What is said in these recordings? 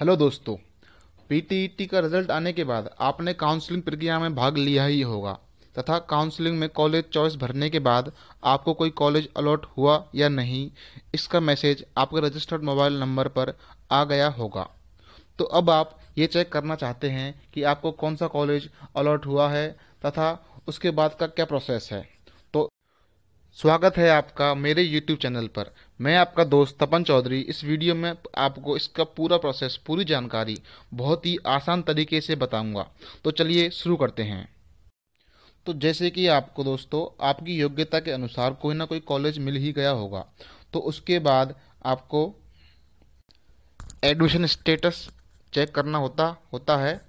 Hello दोस्तों। PTET का result आने के बाद आपने काउंसलिंग प्रक्रिया में भाग लिया ही होगा तथा काउंसलिंग में कॉलेज चॉइस भरने के बाद आपको कोई कॉलेज अलॉट हुआ या नहीं, इसका मैसेज आपके रजिस्टर्ड मोबाइल नंबर पर आ गया होगा। तो अब आप ये चेक करना चाहते हैं कि आपको कौन सा कॉलेज अलॉट हुआ है तथा उसके बाद का क्या प्रोसेस है। तो स्वागत है आपका मेरे YouTube चैनल पर। मैं आपका दोस्त तपन चौधरी इस वीडियो में आपको इसका पूरा प्रोसेस, पूरी जानकारी बहुत ही आसान तरीके से बताऊंगा। तो चलिए शुरू करते हैं। तो जैसे कि आपको दोस्तों आपकी योग्यता के अनुसार कोई ना कोई कॉलेज मिल ही गया होगा। तो उसके बाद आपको एडमिशन स्टेटस चेक करना होता है।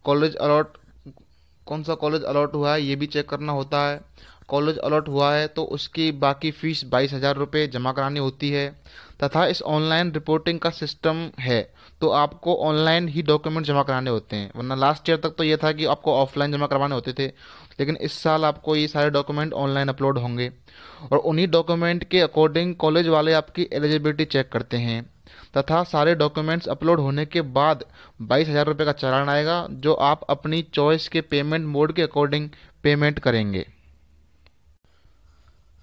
कॉलेज अलॉट, कौन सा कॉलेज अलॉट हुआ है ये भी चेक करना होता है। कॉलेज अलॉट हुआ है तो उसकी बाकी फ़ीस 22,000 रुपये जमा करानी होती है तथा इस ऑनलाइन रिपोर्टिंग का सिस्टम है तो आपको ऑनलाइन ही डॉक्यूमेंट जमा कराने होते हैं, वरना लास्ट ईयर तक तो ये था कि आपको ऑफलाइन जमा करवाने होते थे, लेकिन इस साल आपको ये सारे डॉक्यूमेंट ऑनलाइन अपलोड होंगे और उन्हीं डॉक्यूमेंट के अकॉर्डिंग कॉलेज वाले आपकी एलिजिबिलिटी चेक करते हैं तथा सारे डॉक्यूमेंट्स अपलोड होने के बाद 22,000 रुपये का चालान आएगा जो आप अपनी चॉइस के पेमेंट मोड के अकॉर्डिंग पेमेंट करेंगे।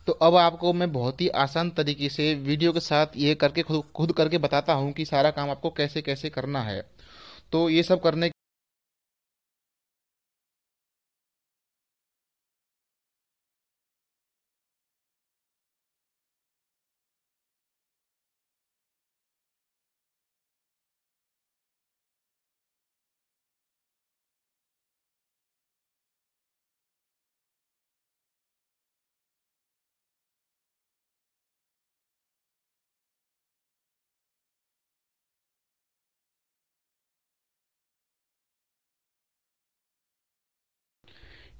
तो अब आपको मैं बहुत ही आसान तरीके से वीडियो के साथ ये करके खुद करके बताता हूँ कि सारा काम आपको कैसे कैसे करना है। तो ये सब करने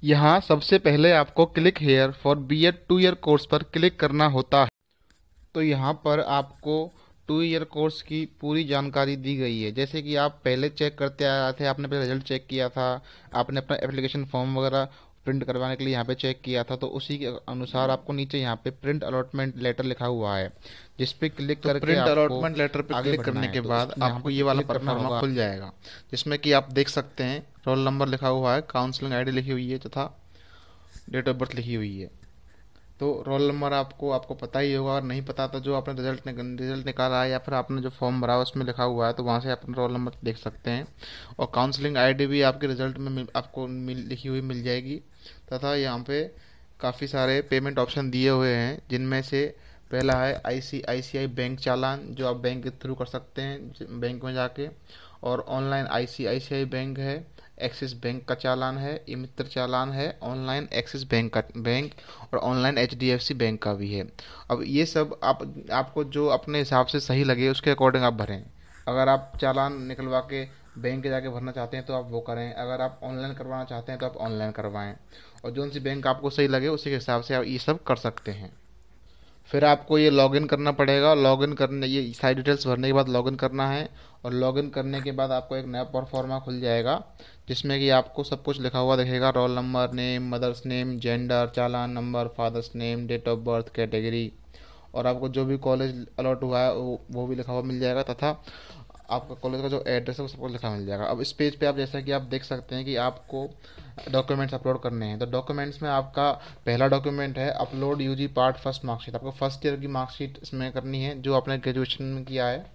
यहाँ सबसे पहले आपको click here for BEd 2 year course पर क्लिक करना होता है। तो यहाँ पर आपको 2 ईयर कोर्स की पूरी जानकारी दी गई है। जैसे कि आप पहले चेक करते आ रहे थे, आपने पहले रिजल्ट चेक किया था, आपने अपना एप्लीकेशन फॉर्म वगैरह प्रिंट करवाने के लिए यहाँ पे चेक किया था, तो उसी के अनुसार आपको नीचे यहाँ पे प्रिंट अलॉटमेंट लेटर लिखा हुआ है जिस पे क्लिक करके प्रिंट आपको अलॉटमेंट लेटर पे आगे क्लिक बढ़ना करने है। के तो बाद यहाँ आपको पे ये वाला क्लिक करना परफॉर्मा होगा। खुल जाएगा जिसमें कि आप देख सकते हैं रोल नंबर लिखा हुआ है, काउंसलिंग आईडी लिखी हुई है तथा डेट ऑफ बर्थ लिखी हुई है। तो रोल नंबर आपको आपको पता ही होगा, और नहीं पता तो जो आपने रिजल्ट निकाला है या फिर आपने जो फॉर्म भरा है उसमें लिखा हुआ है तो वहाँ से आप रोल नंबर देख सकते हैं। और काउंसलिंग आईडी भी आपके रिजल्ट में आपको लिखी हुई मिल जाएगी। तथा यहाँ पे काफ़ी सारे पेमेंट ऑप्शन दिए हुए हैं जिनमें से पहला है ICICI बैंक चालान, जो आप बैंक के थ्रू कर सकते हैं बैंक में जाके। और ऑनलाइन ICICI बैंक है, एक्सिस बैंक का चालान है, ई मित्र चालान है, ऑनलाइन एक्सिस बैंक और ऑनलाइन HDFC बैंक का भी है। अब ये सब आपको जो अपने हिसाब से सही लगे उसके अकॉर्डिंग आप भरें। अगर आप चालान निकलवा के बैंक के जाके भरना चाहते हैं तो आप वो करें, अगर आप ऑनलाइन करवाना चाहते हैं तो आप ऑनलाइन करवाएं, और जो सी बैंक आपको सही लगे उसी के हिसाब से आप ये सब कर सकते हैं। फिर आपको ये लॉगिन करना पड़ेगा। लॉगिन करने, ये सारी डिटेल्स भरने के बाद लॉगिन करना है, और लॉगिन करने के बाद आपको एक नया परफॉर्मा खुल जाएगा जिसमें कि आपको सब कुछ लिखा हुआ दिखेगा, roll number, name, mother's name, gender, challan number, father's name, date of birth, category, और आपको जो भी कॉलेज अलॉट हुआ है वो भी लिखा हुआ मिल जाएगा तथा आपका कॉलेज का जो एड्रेस है वो सबको लिखा मिल जाएगा। अब इस पेज पे आप जैसा कि आप देख सकते हैं कि आपको डॉक्यूमेंट्स अपलोड करने हैं। तो डॉक्यूमेंट्स में आपका पहला डॉक्यूमेंट है upload UG part first marksheet. आपको फर्स्ट ईयर की मार्कशीट इसमें करनी है जो आपने ग्रेजुएशन में किया है,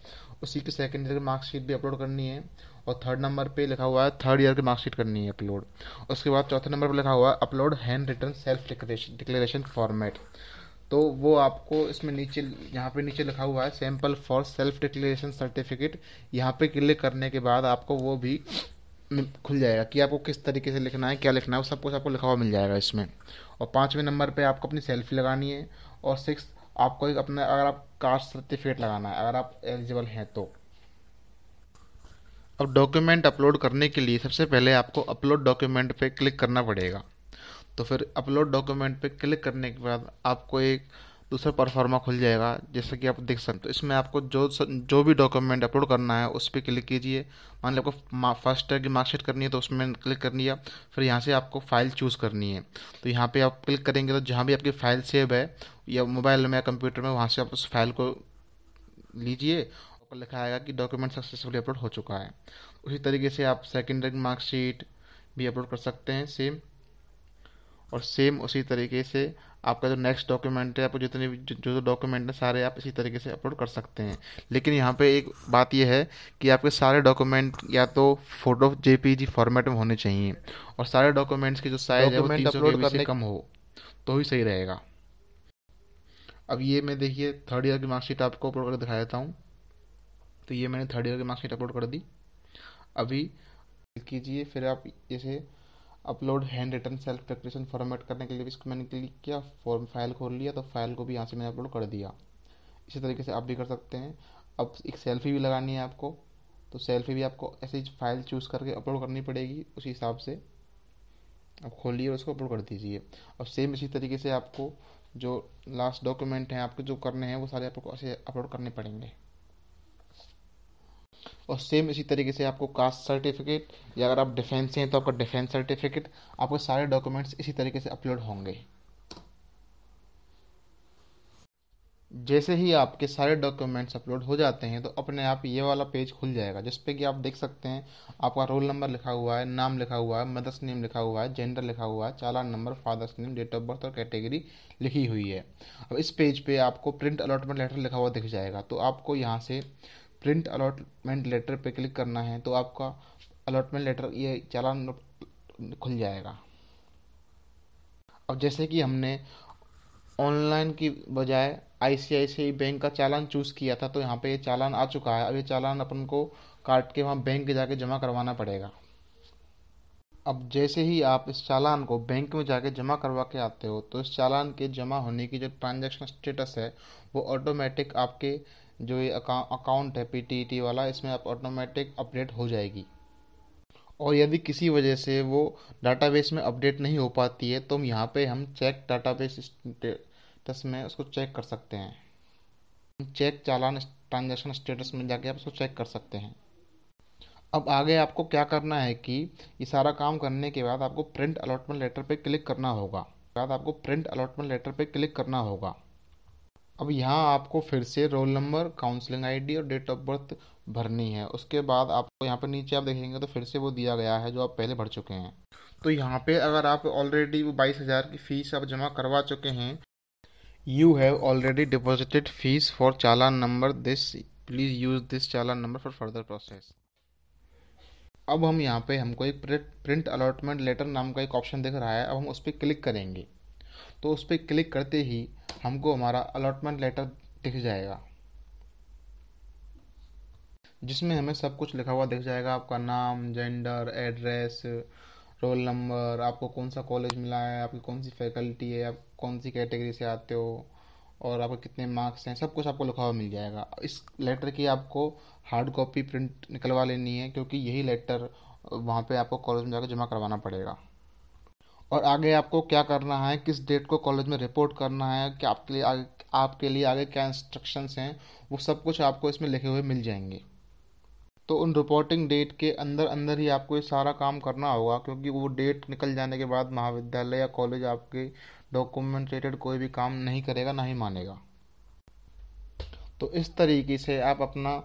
उसी की सेकेंड ईयर की मार्कशीट भी अपलोड करनी है। और थर्ड नंबर पे लिखा हुआ है थर्ड ईयर की मार्कशीट करनी है अपलोड। उसके बाद चौथे नंबर पर लिखा हुआ है upload handwritten self declaration format. तो वो आपको इसमें नीचे, यहाँ पे नीचे लिखा हुआ है sample for self declaration certificate. यहाँ पे क्लिक करने के बाद आपको वो भी खुल जाएगा कि आपको किस तरीके से लिखना है, क्या लिखना है, वो सब कुछ आपको लिखा हुआ मिल जाएगा इसमें। और पाँचवें नंबर पे आपको अपनी सेल्फी लगानी है। और सिक्स, आपको एक अपना, अगर आप कास्ट सर्टिफिकेट लगाना है अगर आप एलिजिबल हैं तो। अब डॉक्यूमेंट अपलोड करने के लिए सबसे पहले आपको अपलोड डॉक्यूमेंट पे क्लिक करना पड़ेगा। तो फिर अपलोड डॉक्यूमेंट पे क्लिक करने के बाद आपको एक दूसरा परफॉर्मा खुल जाएगा जैसा कि आप देख सकते हो। तो इसमें आपको जो भी डॉक्यूमेंट अपलोड करना है उस पर क्लिक कीजिए। मान लो आपको फर्स्ट ईयर की मार्कशीट करनी है तो उसमें क्लिक करनी है। फिर यहाँ से आपको फाइल चूज़ करनी है। तो यहाँ पे आप क्लिक करेंगे तो जहाँ भी आपकी फ़ाइल सेव है या मोबाइल में या कंप्यूटर में, वहाँ से आप उस फाइल को लीजिए, आपका लिखा आएगा कि डॉक्यूमेंट सक्सेसफुली अपलोड हो चुका है। उसी तरीके से आप सेकेंडरी मार्कशीट भी अपलोड कर सकते हैं सेम, और सेम उसी तरीके से आपका जो नेक्स्ट डॉक्यूमेंट है, आपको जितने भी जो डॉक्यूमेंट हैं सारे आप इसी तरीके से अपलोड कर सकते हैं। लेकिन यहाँ पे एक बात यह है कि आपके सारे डॉक्यूमेंट या तो फोटो जेपीजी फॉर्मेट में होने चाहिए, और सारे डॉक्यूमेंट्स की जो साइज़ है वो डॉक्यूमेंट 300 अपलोड KB से करने कम हो तो ही सही रहेगा। अब ये मैं देखिए थर्ड ईयर की मार्कशीट आपको अपलोड करके दिखा देता हूँ। तो ये मैंने थर्ड ईयर की मार्कशीट अपलोड कर दी। अभी क्लिक कीजिए, फिर आप जैसे upload handwritten self declaration format करने के लिए भी इसको मैंने क्लिक किया, फॉर्म फाइल खोल लिया, तो फाइल को भी यहाँ से मैंने अपलोड कर दिया। इसी तरीके से आप भी कर सकते हैं। अब एक सेल्फी भी लगानी है आपको, तो सेल्फी भी आपको ऐसे ही फाइल चूज़ करके अपलोड करनी पड़ेगी उसी हिसाब से। आप खोलिए और उसको अपलोड कर दीजिए। अब सेम इसी तरीके से आपको जो लास्ट डॉक्यूमेंट हैं आपके जो करने हैं वो सारे आपको ऐसे अपलोड करने पड़ेंगे। और सेम इसी तरीके से आपको कास्ट सर्टिफिकेट, या अगर आप डिफेंस से हैं तो आपका डिफेंस सर्टिफिकेट, आपके सारे डॉक्यूमेंट्स इसी तरीके से अपलोड होंगे। जैसे ही आपके सारे डॉक्यूमेंट्स अपलोड हो जाते हैं तो अपने आप ये वाला पेज खुल जाएगा, जिस पे कि आप देख सकते हैं आपका रोल नंबर लिखा हुआ है, नाम लिखा हुआ है, मदर्स नेम लिखा हुआ है, जेंडर लिखा हुआ है, challan number, father's name, date of birth और कैटेगरी लिखी हुई है। अब इस पेज पे आपको प्रिंट अलॉटमेंट लेटर लिखा हुआ दिख जाएगा, तो आपको यहाँ से प्रिंट अलॉटमेंट लेटर पे क्लिक करना है, तो आपका अलॉटमेंट लेटर ये चालान खुल जाएगा। अब जैसे कि हमने ऑनलाइन की बजाय आईसीआईसीआई बैंक का चालान चूज़ किया था, तो यहाँ पे ये चालान आ चुका है। अब ये चालान अपन को काट के वहाँ बैंक जाके जमा करवाना पड़ेगा। अब जैसे ही आप इस चालान को बैंक में जाके जमा करवा के आते हो, तो इस चालान के जमा होने की जो ट्रांजैक्शन स्टेटस है वो ऑटोमेटिक आपके जो ये अकाउंट है पीटीईटी वाला, इसमें आप ऑटोमेटिक अपडेट हो जाएगी। और यदि किसी वजह से वो डाटाबेस में अपडेट नहीं हो पाती है, तो यहाँ पे हम चेक डाटाबेस स्टेटस में उसको चेक कर सकते हैं। चेक चालान ट्रांजैक्शन स्टेटस में जाके आप उसको चेक कर सकते हैं। अब आगे आपको क्या करना है कि ये सारा काम करने के बाद आपको प्रिंट अलॉटमेंट लेटर पे क्लिक करना होगा। अब यहाँ आपको फिर से रोल नंबर, काउंसलिंग आईडी और डेट ऑफ बर्थ भरनी है। उसके बाद आपको यहाँ पर नीचे आप देखेंगे तो फिर से वो दिया गया है जो आप पहले भर चुके हैं। तो यहाँ पे अगर आप ऑलरेडी वो 22,000 की फीस आप जमा करवा चुके हैं, you have already deposited fees for challan number this, please use this challan number for further process. अब हम यहाँ पे हमको एक प्रिंट अलॉटमेंट लेटर नाम का एक ऑप्शन दिख रहा है, अब हम उस पर क्लिक करेंगे। तो उस पर क्लिक करते ही हमको हमारा अलॉटमेंट लेटर दिख जाएगा, जिसमें हमें सब कुछ लिखा हुआ दिख जाएगा। आपका नाम, जेंडर, एड्रेस, रोल नंबर, आपको कौन सा कॉलेज मिला है, आपकी कौन सी फैकल्टी है, आप कौन सी कैटेगरी से आते हो, और आपको कितने मार्क्स हैं, सब कुछ आपको लिखा हुआ मिल जाएगा। इस लेटर की आपको हार्ड कॉपी प्रिंट निकलवा लेनी है, क्योंकि यही लेटर वहाँ पे आपको कॉलेज में जाकर जमा करवाना पड़ेगा। और आगे आपको क्या करना है, किस डेट को कॉलेज में रिपोर्ट करना है, कि आपके लिए आगे क्या इंस्ट्रक्शंस हैं, वो सब कुछ आपको इसमें लिखे हुए मिल जाएंगे। तो उन रिपोर्टिंग डेट के अंदर अंदर ही आपको ये सारा काम करना होगा, क्योंकि वो डेट निकल जाने के बाद महाविद्यालय या कॉलेज आपके डॉक्यूमेंट रिलेटेड कोई भी काम नहीं करेगा, ना ही मानेगा। तो इस तरीके से आप अपना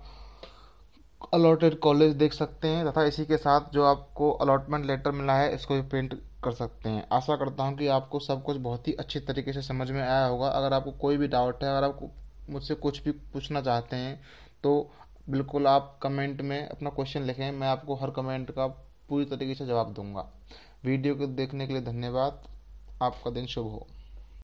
अलॉटेड कॉलेज देख सकते हैं, तथा इसी के साथ जो आपको अलॉटमेंट लेटर मिला है इसको भी प्रिंट कर सकते हैं। आशा करता हूं कि आपको सब कुछ बहुत ही अच्छी तरीके से समझ में आया होगा। अगर आपको कोई भी डाउट है, अगर आपको मुझसे कुछ भी पूछना चाहते हैं, तो बिल्कुल आप कमेंट में अपना क्वेश्चन लिखें, मैं आपको हर कमेंट का पूरी तरीके से जवाब दूंगा। वीडियो को देखने के लिए धन्यवाद। आपका दिन शुभ हो।